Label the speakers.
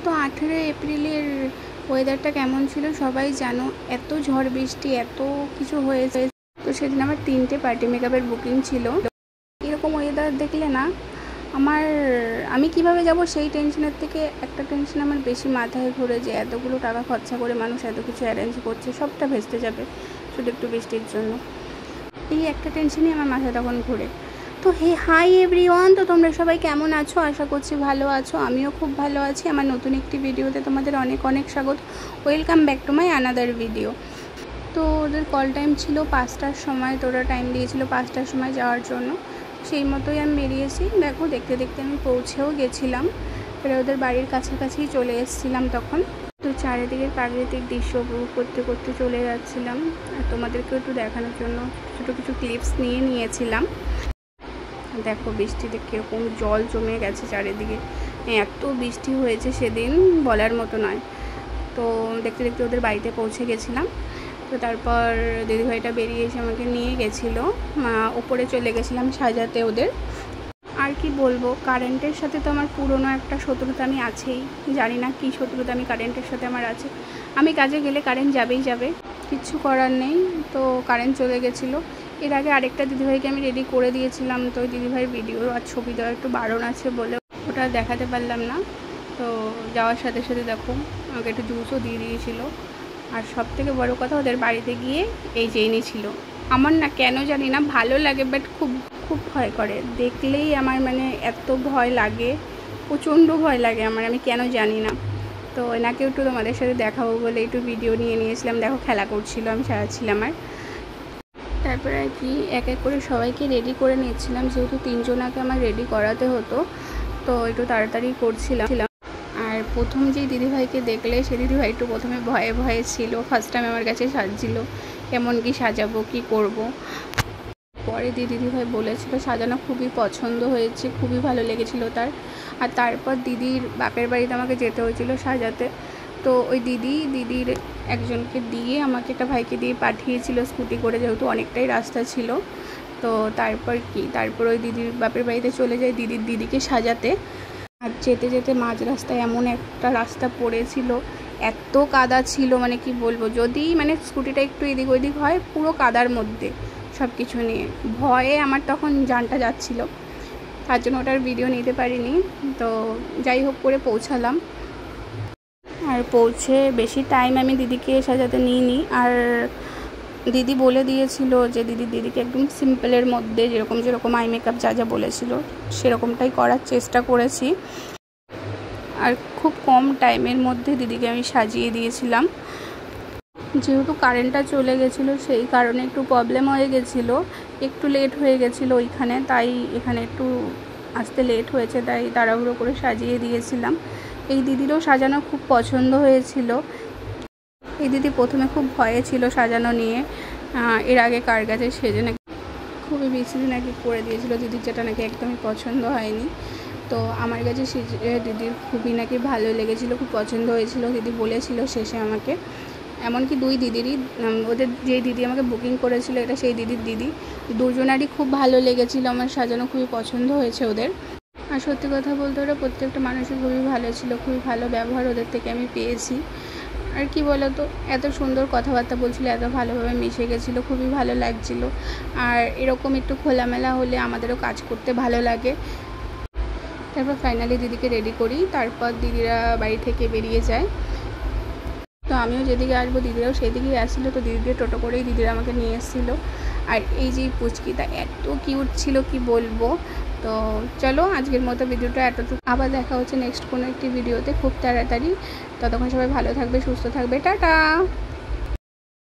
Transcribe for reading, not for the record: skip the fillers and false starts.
Speaker 1: তো 18 এপ্রিলের ওয়েদারটা কেমন ছিল সবাই জানো। এত ঝড় বৃষ্টি এত কিছু হয়েছে। তো সেদিন আমার 3টে পার্টি মেকআপের বুকিং ছিল। এরকম ওয়েদার দেখলে না আমি কিভাবে যাব সেই টেনশনের থেকে একটা টেনশন আমার বেশি মাথায় ঘুরে, যে এতগুলো টাকা খরচা করে মানুষ এত কিছু অ্যারেঞ্জ করছে, সবটা ভেস্তে যাবে শুধু একটু বৃষ্টির জন্য। এই একটা টেনশনই আমার মাথায় তখন ঘুরে। তো হাই এভরিওয়ান, তো তোমরা সবাই কেমন আছো? আশা করছি ভালো আছো। আমিও খুব ভালো আছি। আমার নতুন একটি ভিডিওতে তোমাদের অনেক অনেক স্বাগত। Welcome back to my another video. তো ওদের কল টাইম ছিল 5টার সময়, তো ওরা টাইম দিয়েছিল 5টার সময় যাওয়ার জন্য। সেই মতোই আমি বেরিয়েছি। দেখো দেখতে দেখতে আমি পৌঁছেও গেছিলাম। এবার ওদের বাড়ির কাছাকাছি চলে এসেছিলাম তখন। তো চারিদিকের প্রাকৃতিক দৃশ্য উপভোগ করতে করতে চলে যাচ্ছিলাম, আর তোমাদেরকেও একটু দেখানোর জন্য ছোটো কিছু ক্লিপস নিয়েছিলাম। দেখো বৃষ্টিতে কীরকম জল জমে গেছে চারিদিকে, এত বৃষ্টি হয়েছে সেদিন বলার মতো নয়। তো দেখতে দেখতে ওদের বাড়িতে পৌঁছে গেছিলাম। তো তারপর দিদিভাইটা বেরিয়ে এসে আমাকে নিয়ে গেছিলো, ওপরে চলে গেছিলাম সাজাতে ওদের। আর কি বলবো, কারেন্টের সাথে তো আমার পুরনো একটা শত্রুতা আমি আছেই। জানি না কী শত্রুতা আমি কারেন্টের সাথে আমার আছে। আমি কাজে গেলে কারেন্ট যাবেই যাবে, কিচ্ছু করার নেই। তো কারেন্ট চলে গেছিলো। এর আগে আরেকটা দিদিভাইকে আমি রেডি করে দিয়েছিলাম। তো ওই দিদিভাইয়ের ভিডিও আর ছবি দেওয়া একটু বারণ আছে বলে ওটা দেখাতে পারলাম না। তো যাওয়ার সাথে সাথে দেখো আমাকে একটু জুসও দিয়ে দিয়েছিলো। আর সব থেকে বড়ো কথা, ওদের বাড়িতে গিয়ে এই যে এনেছিল। আমার না কেন জানি না ভালো লাগে, বাট খুব খুব ভয় করে। দেখলেই আমার এত ভয় লাগে, প্রচণ্ড ভয় লাগে আমার, আমি কেন জানি না। তো এনাকে একটু তোমাদের সাথে দেখাবো বলে একটু ভিডিও নিয়ে নিয়েছিলাম। দেখো খেলা করছিল, আমি সাজাচ্ছিলাম। আর তারপরে আর কি এক এক করে সবাইকে রেডি করে নিচ্ছিলাম, যেহেতু 3জনাকে আমার রেডি করাতে হতো। তো একটু তাড়াতাড়ি করছিলাম। আর প্রথম যেই দিদিভাইকে দেখলে সেই দিদিভাই একটু প্রথমে ভয়ে ভয়ে ছিল। ফার্স্ট টাইম আমার কাছে সাজছিল, কেমন কি সাজাবো কি করব। পরে দিদিভাই বলেছিল সাজানো খুবই পছন্দ হয়েছে, খুবই ভালো লেগেছিল তার। আর তারপর দিদির বাপের বাড়িতে আমাকে যেতে হয়েছিল সাজাতে। তো ওই দিদির একজনকে দিয়ে আমাকে একটা ভাইকে দিয়ে পাঠিয়েছিল স্কুটি করে, যেহেতু অনেকটাই রাস্তা ছিল। তো তারপর ওই দিদির বাপের বাড়িতে চলে যায় দিদিকে সাজাতে। আর যেতে যেতে মাঝ রাস্তায় এমন একটা রাস্তা পড়েছিল, এত কাদা ছিল কি বলবো। যদি স্কুটিটা একটু এদিক ওইদিক হয়, পুরো কাদার মধ্যে সব কিছু নিয়ে ভয়ে আমার তখন জানটা যাচ্ছিল। তার জন্য ওটার ভিডিও নিতে পারিনি। তো যাই হোক করে পৌঁছালাম। আর পৌঁছে বেশি টাইম আমি দিদিকে সাজাতে নিইনি। আর দিদি বলে দিয়েছিল যে দিদিকে একদম সিম্পলের মধ্যে যেরকম আই মেকআপ যা বলেছিল সেরকমটাই করার চেষ্টা করেছি। আর খুব কম টাইমের মধ্যে দিদিকে আমি সাজিয়ে দিয়েছিলাম। যেহেতু কারেন্টটা চলে গেছিলো সেই কারণে একটু প্রবলেম হয়ে গেছিলো, একটু লেট হয়ে গেছিলো ওইখানে। তাই এখানে একটু আসতে লেট হয়েছে, তাই তাড়াহুড়ো করে সাজিয়ে দিয়েছিলাম। এই দিদিরও সাজানো খুব পছন্দ হয়েছিল। এই দিদি প্রথমে খুব ভয়ে ছিল সাজানো নিয়ে, এর আগে কার কাছে সেজে নাকি খুবই বিশ্রী নাকি করে দিয়েছিল দিদির, যেটা নাকি একদমই পছন্দ হয়নি। তো আমার কাছে দিদির খুবই নাকি ভালো লেগেছিলো, খুব পছন্দ হয়েছিল। দিদি বলেছিল শেষে আমাকে, এমনকি 2 দিদিরই, ওদের যে দিদি আমাকে বুকিং করেছিল এটা সেই দিদি, দুজনারই খুব ভালো লেগেছিলো আমার সাজানো, খুবই পছন্দ হয়েছে ওদের। আর সত্যি কথা বলতে ওরা প্রত্যেকটা মানুষই খুবই ভালো ছিল, খুবই ভালো ব্যবহার ওদের থেকে আমি পেয়েছি। আর কি বলতো, এত সুন্দর কথাবার্তা বলছিল, এত ভালোভাবে মিশে গেছিলো, খুবই ভালো লাগছিল। আর এরকম একটু খোলামেলা হলে আমাদেরও কাজ করতে ভালো লাগে। তারপর ফাইনালি দিদিকে রেডি করি, তারপর দিদিরা বাড়ি থেকে বেরিয়ে যায়। তো আমিও যেদিকে আসবো দিদিরাও সেই দিকেই আসছিলো। তো দিদিদের টোটো করেই দিদিরা আমাকে নিয়ে এসেছিলো। আর এই যে পুচকিটা এত কিউট ছিল কি বলবো। তো চলো আজকের মতো ভিডিওটা এতটুকু, আবার দেখা হচ্ছে নেক্সট কোনো একটি ভিডিওতে খুব তাড়াতাড়ি। ততক্ষণ সবাই ভালো থাকবে, সুস্থ থাকবে, টাটা।